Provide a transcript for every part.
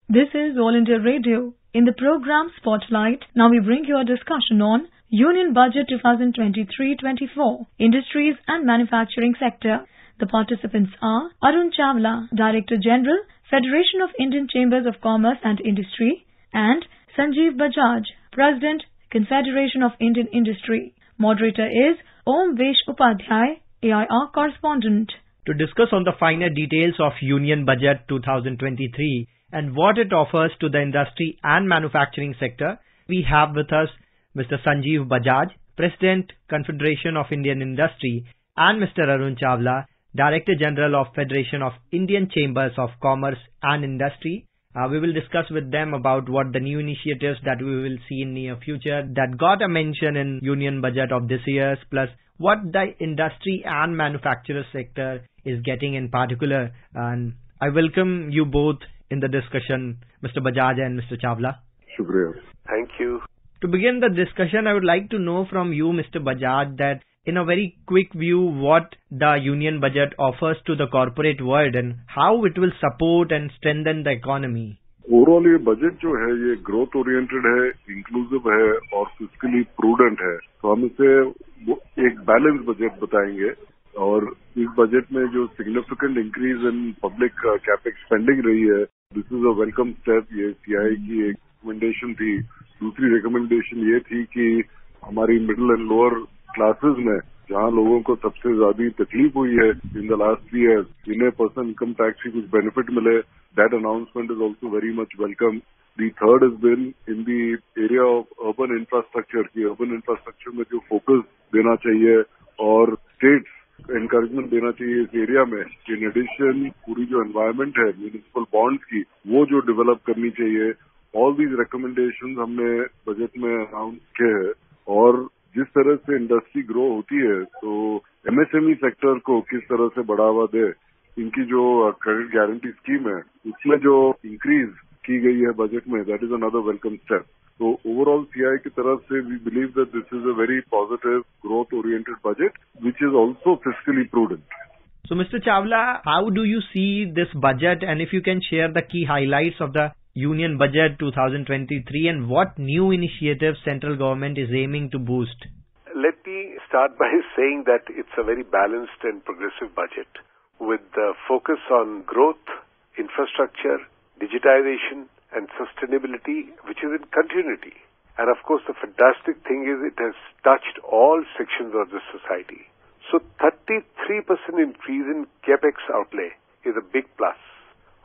This is All India Radio. In the program Spotlight, now we bring you a discussion on Union Budget 2023-24, Industries and Manufacturing Sector. The participants are Arun Chawla, Director General, Federation of Indian Chambers of Commerce and Industry, and Sanjeev Bajaj, President, Confederation of Indian Industry. Moderator is Om Vesh Upadhyay, AIR correspondent. To discuss on the finer details of Union Budget 2023 and what it offers to the industry and manufacturing sector, we have with us Mr. Sanjeev Bajaj, President, Confederation of Indian Industry, and Mr. Arun Chawla, Director General of Federation of Indian Chambers of Commerce and Industry. We will discuss with them about what the new initiatives that we will see in near future that got a mention in Union Budget of this year, plus what the industry and manufacturer sector is getting in particular. And I welcome you both in the discussion, Mr. Bajaj and Mr. Chawla. Shukriya. Thank you. To begin the discussion, I would like to know from you, Mr. Bajaj, that in a very quick view, what the Union Budget offers to the corporate world and how it will support and strengthen the economy. Overall ये budget जो है ये growth oriented है, inclusive है और फिस्कली prudent है. तो हम इसे एक बैलेंस बजट बताएंगे. और इस बजट में जो significant increase in public capex spending रही है, this is a welcome step. ये सीआई की एक रिकमेंडेशन थी. दूसरी रिकमेंडेशन ये थी कि हमारी मिडिल एंड लोअर क्लासेस में जहाँ लोगों को सबसे ज्यादा तकलीफ हुई है इन द लास्ट 3 years, जिन्हें पर्सनल इनकम टैक्स की कुछ बेनिफिट मिले, that announcement is also very much welcome. The third is been in the area of urban infrastructure की अर्बन इंफ्रास्ट्रक्चर में जो फोकस देना चाहिए और स्टेट्स एनकरेजमेंट देना चाहिए इस एरिया में. इन एडिशन पूरी जो एनवायरमेंट है म्यूनिसिपल बॉन्ड्स की, वो जो डेवलप करनी चाहिए. ऑल दीज रिकमेंडेशंस हमने बजट में अनाउंस किए हैं. और जिस तरह से इंडस्ट्री ग्रो होती है तो एमएसएमई सेक्टर को किस तरह से बढ़ावा दे, इनकी जो क्रेडिट गारंटी स्कीम है उसमें जो इंक्रीज की गई है बजट में, that is another welcome step. तो ओवरऑल सीआई की तरफ से we believe that this is a very positive growth oriented budget which is also fiscally prudent. So Mr. Chawla, how do you see this budget, and if you can share the key highlights of the Union Budget 2023 and what new initiatives central government is aiming to boost? Let me start by saying that it's a very balanced and progressive budget with the focus on growth, infrastructure, digitization and sustainability, which is in continuity. And of course the fantastic thing is it has touched all sections of the society. So 33% increase in capex outlay is a big plus,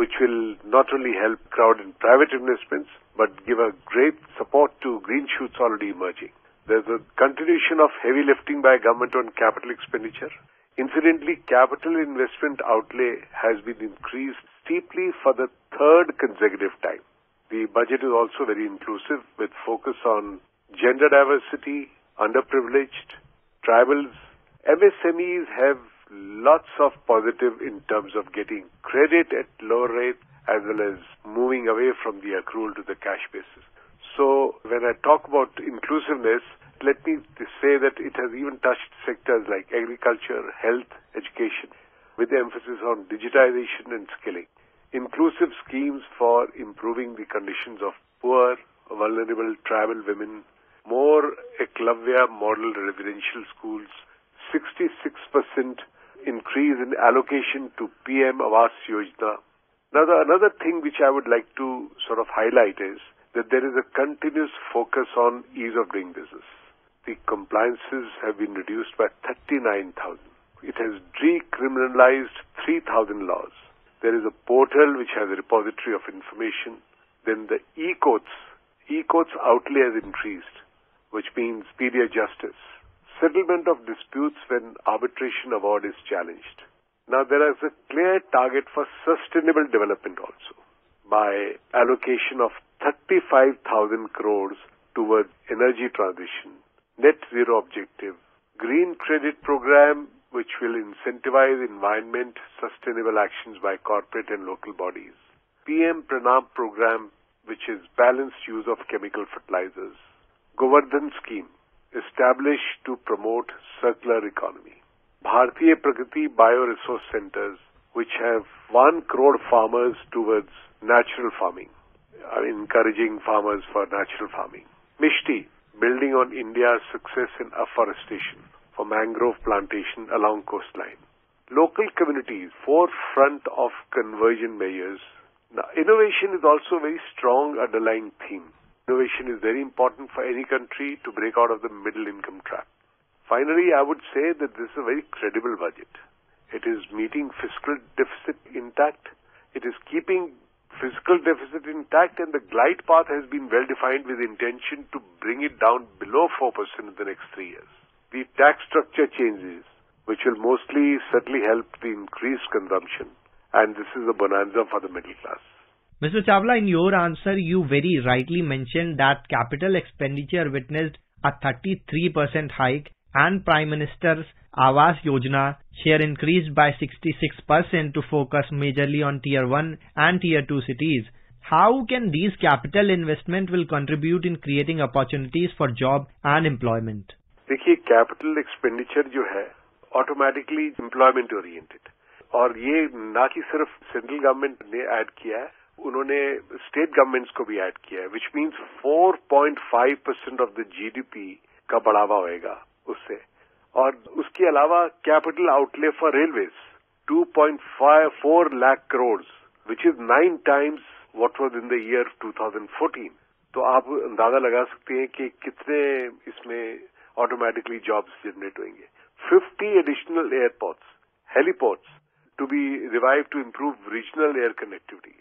which will not only help crowd in private investments, but give a great support to green shoots already emerging. There's a continuation of heavy lifting by government on capital expenditure. Incidentally, capital investment outlay has been increased steeply for the third consecutive time. The budget is also very inclusive with focus on gender diversity, underprivileged, tribals. MSMEs have lots of positive in terms of getting credit at lower rate as well as moving away from the accrual to the cash basis. So when I talk about inclusiveness, let me say that it has even touched sectors like agriculture, health, education, with emphasis on digitization and skilling. Inclusive schemes for improving the conditions of poor, vulnerable tribal women, more Eklavya model residential schools, 66% increase in allocation to PM Awas Yojana. Now, another thing which I would like to sort of highlight is that there is a continuous focus on ease of doing business. The compliances have been reduced by 39,000. It has decriminalized 3,000 laws. There is a portal which has a repository of information. Then the e-courts outlay has increased, which means speedier justice. Settlement of disputes when arbitration award is challenged. Now there is a clear target for sustainable development also by allocation of 35,000 crores towards energy transition, net zero objective, green credit program which will incentivize environment sustainable actions by corporate and local bodies, PM Pranam program which is balanced use of chemical fertilizers, Govardhan scheme established to promote circular economy, Bharatiya Pragati Bioresource Centers which have 1 crore farmers towards natural farming, encouraging farmers for natural farming. Mishti, building on India's success in afforestation for mangrove plantation along coastline. Local communities, forefront of conversion measures. Now, innovation is also a very strong underlying theme. Innovation is very important for any country to break out of the middle income trap. Finally, I would say that this is a very credible budget. It is meeting fiscal deficit intact. It is keeping fiscal deficit intact, and the glide path has been well defined with intention to bring it down below 4% in the next 3 years. The tax structure changes, which will mostly certainly help the increased consumption, and this is a bonanza for the middle class. Mr. Chawla, in your answer, you very rightly mentioned that capital expenditure witnessed a 33% hike and Prime Minister's Awas Yojana share increased by 66% to focus majorly on Tier 1 and Tier 2 cities. How can these capital investment will contribute in creating opportunities for job and employment? देखिए, capital expenditure जो है automatically employment oriented, और ये ना कि सिर्फ central government ने add किया है, उन्होंने स्टेट गवर्नमेंट्स को भी ऐड किया है, which means 4.5% of the GDP का बढ़ावा होएगा उससे. और उसके अलावा capital outlay for railways 2.4 lakh crore, which is 9 times what was in the year 2014. तो आप अंदाजा लगा सकते हैं कि कितने इसमें automatically jobs generate होंगे. 50 additional airports, heliports to be revived to improve regional air connectivity.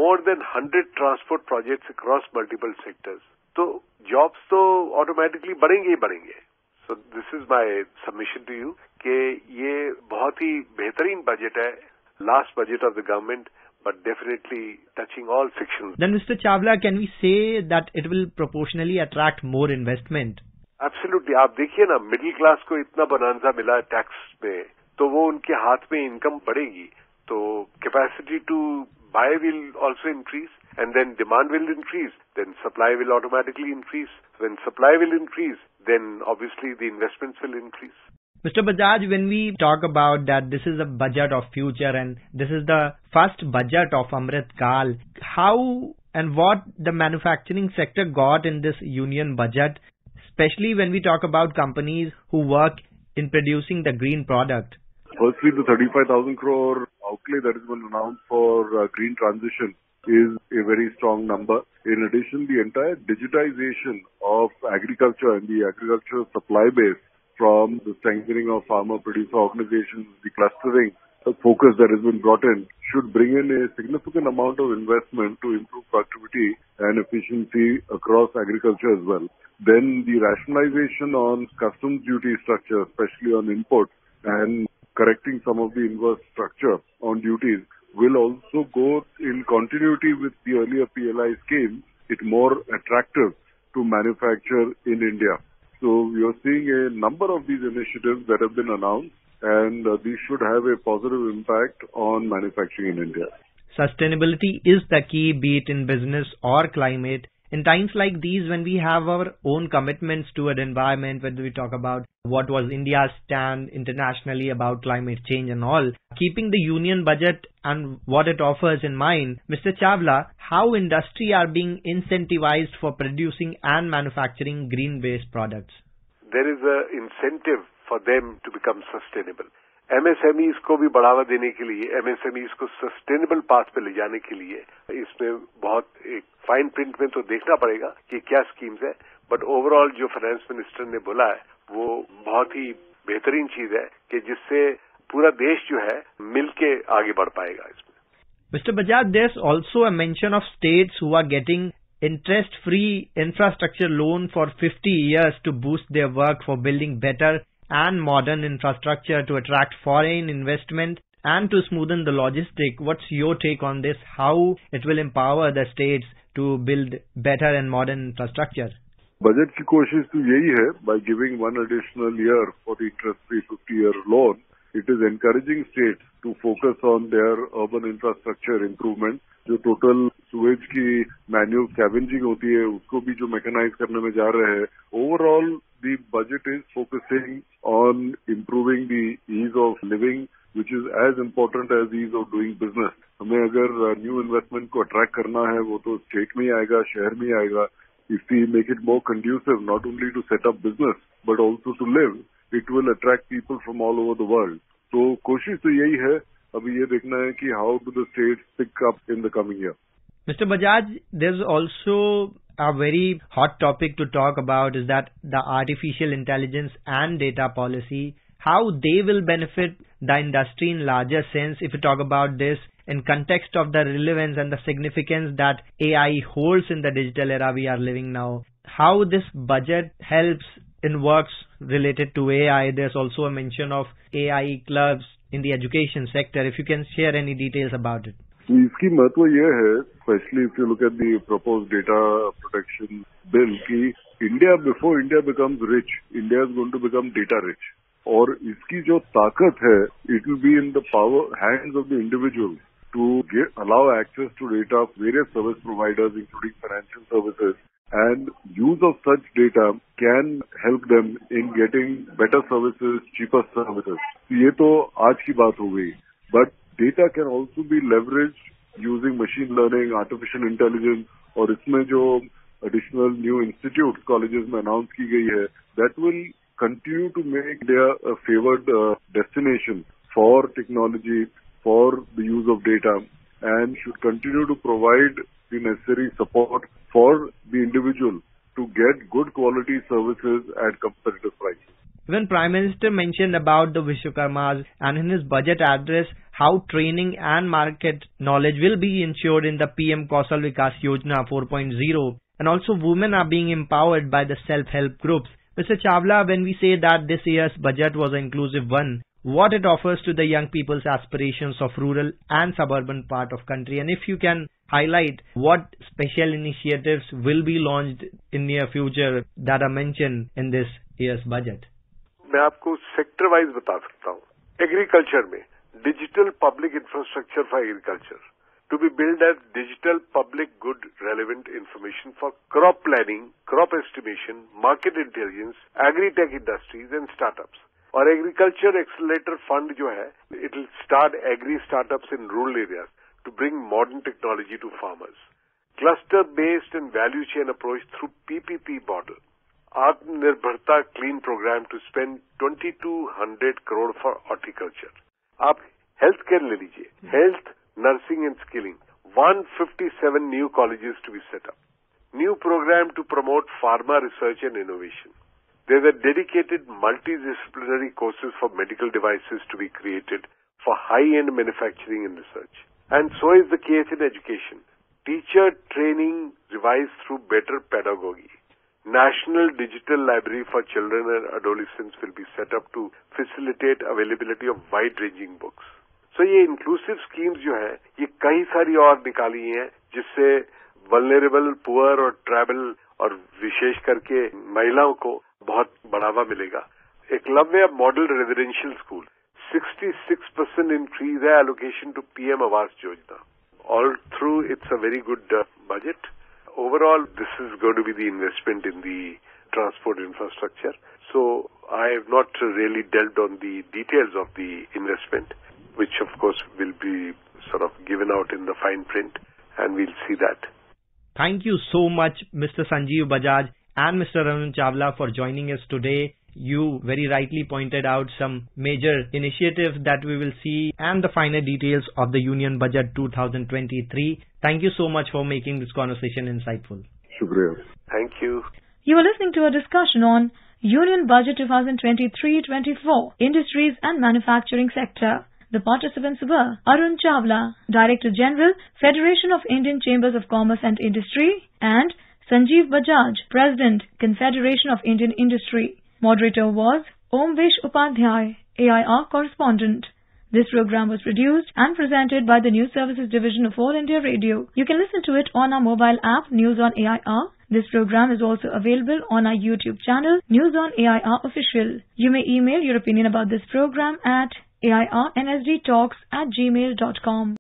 More than 100 transport projects across multiple sectors. So jobs तो automatically बढ़ेंगे ही बढ़ेंगे. So this is my submission to you कि ये बहुत ही बेहतरीन budget है, last budget of the government, but definitely touching all sections. Then Mr. Chawla, can we say that it will proportionally attract more investment? Absolutely. आप देखिए ना, middle class को इतना बोनांजा मिला है टैक्स में, तो वो उनके हाथ में इनकम बढ़ेगी, तो capacity to buy will also increase, and then demand will increase, then supply will automatically increase. When supply will increase, then obviously the investments will increase. Mr. Bajaj, when we talk about that this is a budget of future and this is the first budget of Amrit Kal, how and what the manufacturing sector got in this union budget, especially when we talk about companies who work in producing the green product? Firstly, the 35,000 crore outlay that has been announced for green transition is a very strong number. In addition, the entire digitization of agriculture and the agricultural supply base, from the strengthening of farmer-producer organizations, the clustering focus that has been brought in, should bring in a significant amount of investment to improve productivity and efficiency across agriculture as well. Then the rationalization on customs duty structure, especially on imports, and correcting some of the inverse structure on duties, will also go in continuity with the earlier PLI scheme, it more attractive to manufacture in India. So we are seeing a number of these initiatives that have been announced, and these should have a positive impact on manufacturing in India. Sustainability is the key, be it in business or climate. In times like these, when we have our own commitments toward environment, when we talk about what was India's stand internationally about climate change and all, keeping the union budget and what it offers in mind, Mr. Chawla, how industry are being incentivized for producing and manufacturing green-based products? There is an incentive for them to become sustainable. MSMEs को भी बढ़ावा देने के लिए, MSMEs को sustainable path पे ले जाने के लिए, इसमें बहुत एक फाइन प्रिंट में तो देखना पड़ेगा कि क्या स्कीम्स है, बट ओवरऑल जो फाइनेंस मिनिस्टर ने बोला है वो बहुत ही बेहतरीन चीज है कि जिससे पूरा देश जो है मिलके आगे बढ़ पाएगा इसमें. Mr. Bajaj, there's also a mention of states who are getting interest-free infrastructure loan for 50 years to boost their work for building better and modern infrastructure to attract foreign investment and to smoothen the logistic. What's your take on this? How it will empower the states to build better and modern infrastructure? Budget की कोशिश तो यही है, by giving one additional year for the interest-free 50-year loan, it is encouraging states to focus on their urban infrastructure improvement. जो total Suez की manual scavenging होती है उसको भी जो मैकेनाइज करने में जा रहे हैं. Overall the budget is focusing on improving the ease of living, which is as important as ease of doing business. हमें अगर न्यू इन्वेस्टमेंट को अट्रैक्ट करना है वो तो स्टेट में ही आएगा, शहर में ही आएगा. If we make it more conducive, not only to set up business but also to live, it will attract people from all over the world. तो कोशिश तो यही है. अभी ये देखना है कि how do the states pick up in the coming year. Mr. Bajaj, there's also a very hot topic to talk about is that the artificial intelligence and data policy, how they will benefit the industry in larger sense if you talk about this in context of the relevance and the significance that AI holds in the digital era we are living now. How this budget helps in works related to AI. There's also a mention of AI clubs in the education sector. If you can share any details about it. इसकी महत्व ये है, especially if you look at the proposed data protection bill, कि India, before India becomes rich, India is going to become data rich. और इसकी जो ताकत है, it will be in the hands of the individual to allow access to data of various service providers, including financial services, and use of such data can help them in getting better services, cheaper services. ये तो आज की बात हो गई. But data can also be leveraged using machine learning, artificial intelligence, और इसमें जो additional new institutes, colleges में announce की गई है, that will continue to make India a favored destination for technology, for the use of data, and should continue to provide the necessary support for the individual to get good quality services at competitive prices. Even Prime Minister mentioned about the Vishwakarmas and in his budget address how training and market knowledge will be ensured in the PM Kausal Vikas Yojana 4.0, and also women are being empowered by the self-help groups. Mr. Chawla, when we say that this year's budget was an inclusive one, what it offers to the young people's aspirations of rural and suburban part of country, and if you can highlight what special initiatives will be launched in near future that are mentioned in this year's budget. मैं आपको sector wise बता सकता हूँ. Agriculture में digital public infrastructure for agriculture to be build as digital public good relevant information for crop planning, crop estimation, market intelligence, agritech industries and startups. और agriculture accelerator fund जो है, it will start agri startups in rural areas to bring modern technology to farmers. Cluster based and value chain approach through PPP model. आत्मनिर्भरता clean programme to spend 2200 crore for horticulture. आप health care ले लीजिए, health, nursing and skilling, 157 new colleges to be set up. New programme to promote pharma research and innovation. There were dedicated multidisciplinary courses for medical devices to be created for high-end manufacturing and research. And so is the case in education. Teacher training revised through better pedagogy. National Digital Library for Children and Adolescents will be set up to facilitate availability of wide-ranging books. So ये inclusive schemes जो हैं, ये कई सारी और निकाली हैं जिससे vulnerable, poor और tribal और विशेष करके महिलाओं को बहुत बढ़ावा मिलेगा. Eklavya model residential school, 66% increase है allocation to PM Awas Yojana. All through, it's a very good budget. Overall, this is going to be the investment in the transport infrastructure. So I have not really delved on the details of the investment, which of course will be sort of given out in the fine print, and we'll see that. Thank you so much, Mr. Sanjeev Bajaj and Mr. Arun Chawla, for joining us today. You very rightly pointed out some major initiatives that we will see and the finer details of the Union Budget 2023. Thank you so much for making this conversation insightful. Shukriya. Thank you. You are listening to a discussion on Union Budget 2023-24, Industries and Manufacturing Sector. The participants were Arun Chawla, Director General, Federation of Indian Chambers of Commerce and Industry, and Sanjeev Bajaj, President, Confederation of Indian Industry. Moderator was Omvesh Upadhyay, AIR correspondent. This program was produced and presented by the News Services Division of All India Radio. You can listen to it on our mobile app, News on AIR. This program is also available on our YouTube channel, News on AIR Official. You may email your opinion about this program at airnsdtalks@gmail.com.